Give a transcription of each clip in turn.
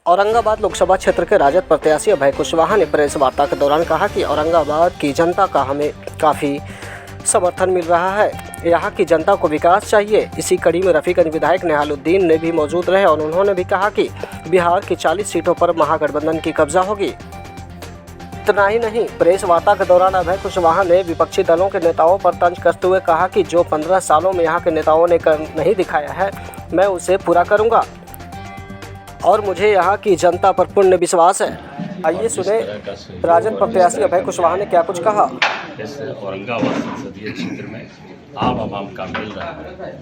औरंगाबाद लोकसभा क्षेत्र के राजद प्रत्याशी अभय कुशवाहा ने प्रेस वार्ता के दौरान कहा कि औरंगाबाद की जनता का हमें काफ़ी समर्थन मिल रहा है। यहाँ की जनता को विकास चाहिए। इसी कड़ी में रफीगंज विधायक नेहालुद्दीन ने भी मौजूद रहे और उन्होंने भी कहा कि बिहार की 40 सीटों पर महागठबंधन की कब्जा होगी। इतना ही नहीं, प्रेस वार्ता के दौरान अभय कुशवाहा ने विपक्षी दलों के नेताओं पर तंज कसते हुए कहा कि जो 15 सालों में यहाँ के नेताओं ने नहीं दिखाया है, मैं उसे पूरा करूँगा और मुझे यहाँ की जनता पर पूर्ण विश्वास है। आइए सुने राजद प्रत्याशी अभय कुशवाहा ने क्या कुछ कहा। इस औरंगाबाद संसदीय क्षेत्र में आवाम का मिल रहा है,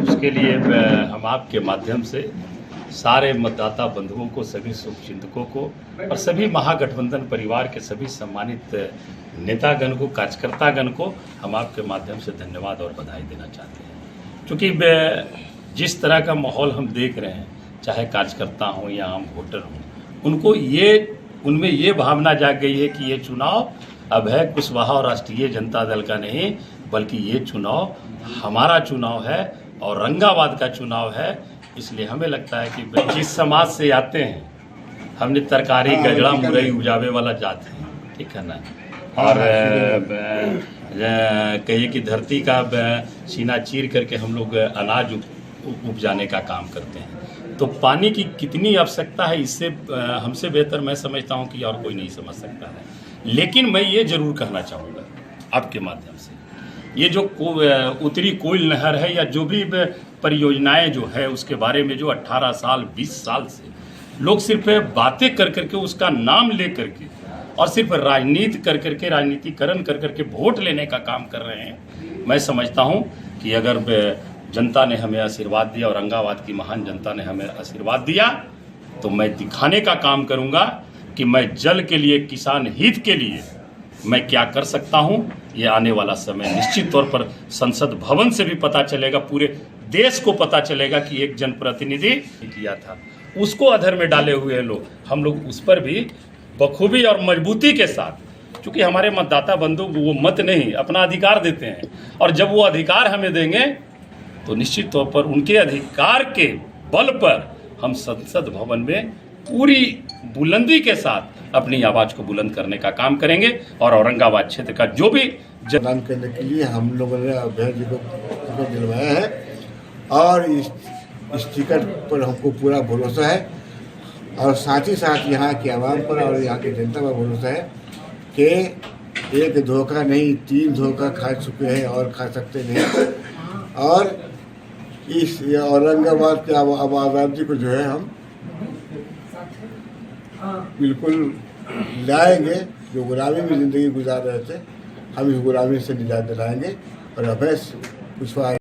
उसके लिए हम आपके माध्यम से सारे मतदाता बंधुओं को, सभी शुभचिंतकों को और सभी महागठबंधन परिवार के सभी सम्मानित नेतागण को, कार्यकर्तागण को हम आपके माध्यम से धन्यवाद और बधाई देना चाहते हैं। क्योंकि जिस तरह का माहौल हम देख रहे हैं, चाहे कार्यकर्ता हों या आम वोटर हों, उनमें ये भावना जाग गई है कि ये चुनाव अभय कुशवाहा और राष्ट्रीय जनता दल का नहीं, बल्कि ये चुनाव हमारा चुनाव है, औरंगाबाद का चुनाव है। इसलिए हमें लगता है कि जिस समाज से आते हैं, हमने तरकारी गजड़ा मुरई उपजावे वाला जात है, ठीक है ना, और कहिए कि धरती का सीना चीर करके हम लोग अनाज उपजाने का काम करते हैं। तो पानी की कितनी आवश्यकता है, इससे हमसे बेहतर मैं समझता हूं कि और कोई नहीं समझ सकता है। लेकिन मैं ये जरूर कहना चाहूँगा आपके माध्यम से, ये जो उत्तरी कोयल नहर है या जो भी परियोजनाएं जो है, उसके बारे में जो 18 साल 20 साल से लोग सिर्फ बातें कर करके, उसका नाम ले करके और सिर्फ राजनीति कर करके, राजनीतिकरण कर करके वोट लेने का काम कर रहे हैं। मैं समझता हूं कि अगर जनता ने हमें आशीर्वाद दिया, औरंगाबाद की महान जनता ने हमें आशीर्वाद दिया, तो मैं दिखाने का काम करूंगा कि मैं जल के लिए, किसान हित के लिए मैं क्या कर सकता हूं। ये आने वाला समय निश्चित तौर पर संसद भवन से भी पता चलेगा, पूरे देश को पता चलेगा कि एक जनप्रतिनिधि किया था। उसको अधर में डाले हुए लोग, हम लोग उस पर भी बखूबी और मजबूती के साथ, क्योंकि हमारे मतदाता बंधु वो मत नहीं, अपना अधिकार देते हैं, और जब वो अधिकार हमें देंगे तो निश्चित तौर पर उनके अधिकार के बल पर हम संसद भवन में पूरी बुलंदी के साथ अपनी आवाज को बुलंद करने का काम करेंगे। और औरंगाबाद क्षेत्र का जो भी मतदान करने के लिए हम लोगों ने अभय जी को टिकट दिलवाया है और इस टिकट पर हमको पूरा भरोसा है, और साथ ही साथ यहाँ के आवाम पर और यहाँ की जनता पर भरोसा है कि एक धोखा नहीं, 3 धोखा खा चुके हैं और खा सकते नहीं। और इस औरंगाबाद के आबादी को जो है हम बिल्कुल लाएंगे। जो गुलामी में ज़िंदगी गुजार रहे थे, हम इस गुलामी से निजात दिलाएंगे और अभय कुशवाहा